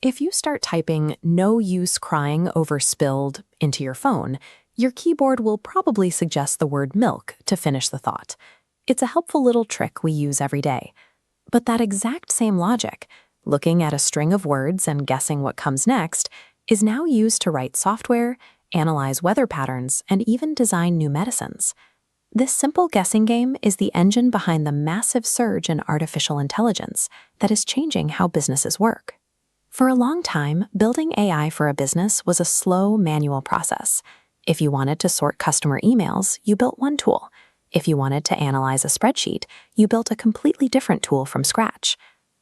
If you start typing "no use crying over spilled" into your phone, your keyboard will probably suggest the word milk to finish the thought. It's a helpful little trick we use every day. But that exact same logic, looking at a string of words and guessing what comes next, is now used to write software, analyze weather patterns, and even design new medicines. This simple guessing game is the engine behind the massive surge in artificial intelligence that is changing how businesses work. For a long time, building AI for a business was a slow, manual process. If you wanted to sort customer emails, you built one tool. If you wanted to analyze a spreadsheet, you built a completely different tool from scratch.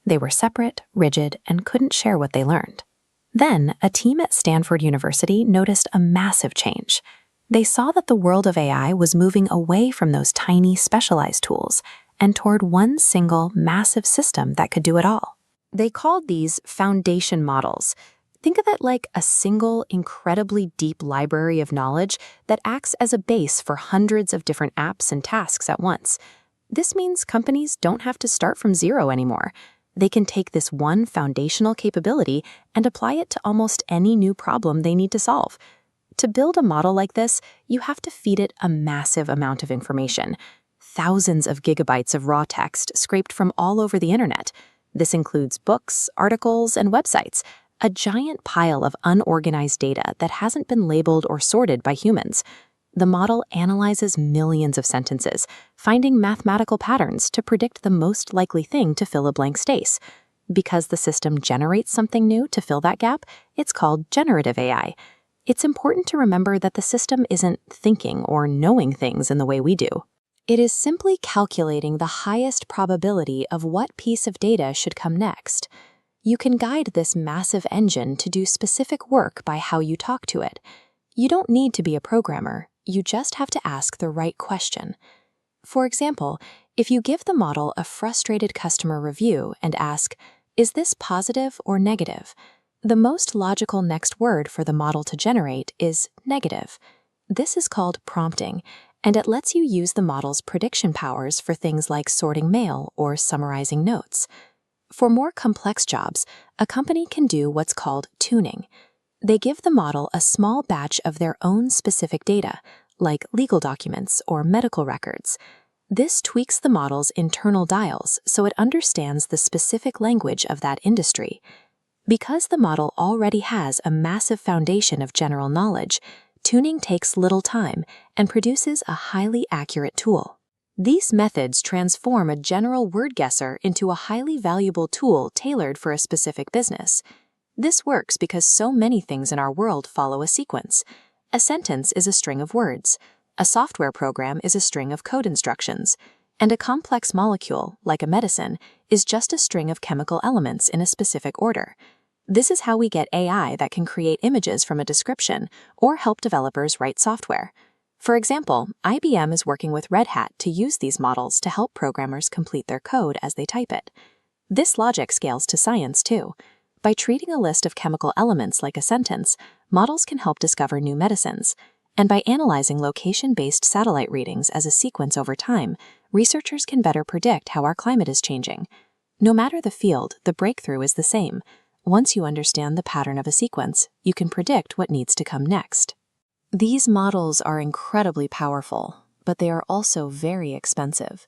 They were separate, rigid, and couldn't share what they learned. Then, a team at Stanford University noticed a massive change. They saw that the world of AI was moving away from those tiny, specialized tools and toward one single, massive system that could do it all. They called these foundation models. Think of it like a single, incredibly deep library of knowledge that acts as a base for hundreds of different apps and tasks at once. This means companies don't have to start from zero anymore. They can take this one foundational capability and apply it to almost any new problem they need to solve. To build a model like this, you have to feed it a massive amount of information. Thousands of gigabytes of raw text scraped from all over the internet. This includes books, articles, and websites, a giant pile of unorganized data that hasn't been labeled or sorted by humans. The model analyzes millions of sentences, finding mathematical patterns to predict the most likely thing to fill a blank space. Because the system generates something new to fill that gap, it's called generative AI. It's important to remember that the system isn't thinking or knowing things in the way we do. It is simply calculating the highest probability of what piece of data should come next. You can guide this massive engine to do specific work by how you talk to it. You don't need to be a programmer, you just have to ask the right question. For example, if you give the model a frustrated customer review and ask, "Is this positive or negative?" the most logical next word for the model to generate is negative. This is called prompting, and it lets you use the model's prediction powers for things like sorting mail or summarizing notes. For more complex jobs, a company can do what's called tuning. They give the model a small batch of their own specific data, like legal documents or medical records. This tweaks the model's internal dials so it understands the specific language of that industry. Because the model already has a massive foundation of general knowledge, tuning takes little time and produces a highly accurate tool. These methods transform a general word guesser into a highly valuable tool tailored for a specific business. This works because so many things in our world follow a sequence. A sentence is a string of words, a software program is a string of code instructions, and a complex molecule, like a medicine, is just a string of chemical elements in a specific order. This is how we get AI that can create images from a description or help developers write software. For example, IBM is working with Red Hat to use these models to help programmers complete their code as they type it. This logic scales to science, too. By treating a list of chemical elements like a sentence, models can help discover new medicines. And by analyzing location-based satellite readings as a sequence over time, researchers can better predict how our climate is changing. No matter the field, the breakthrough is the same. Once you understand the pattern of a sequence, you can predict what needs to come next. These models are incredibly powerful, but they are also very expensive.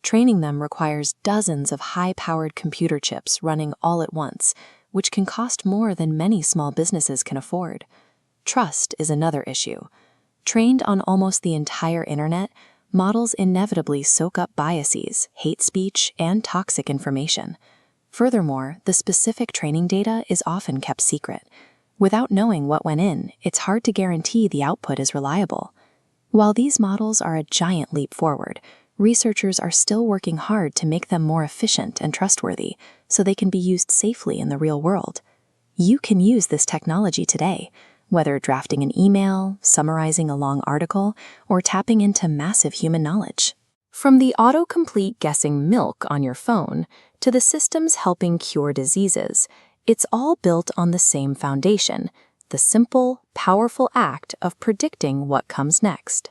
Training them requires dozens of high-powered computer chips running all at once, which can cost more than many small businesses can afford. Trust is another issue. Trained on almost the entire internet, models inevitably soak up biases, hate speech, and toxic information. Furthermore, the specific training data is often kept secret. Without knowing what went in, it's hard to guarantee the output is reliable. While these models are a giant leap forward, researchers are still working hard to make them more efficient and trustworthy so they can be used safely in the real world. You can use this technology today, whether drafting an email, summarizing a long article, or tapping into massive human knowledge. From the autocomplete guessing milk on your phone to the systems helping cure diseases, it's all built on the same foundation, the simple, powerful act of predicting what comes next.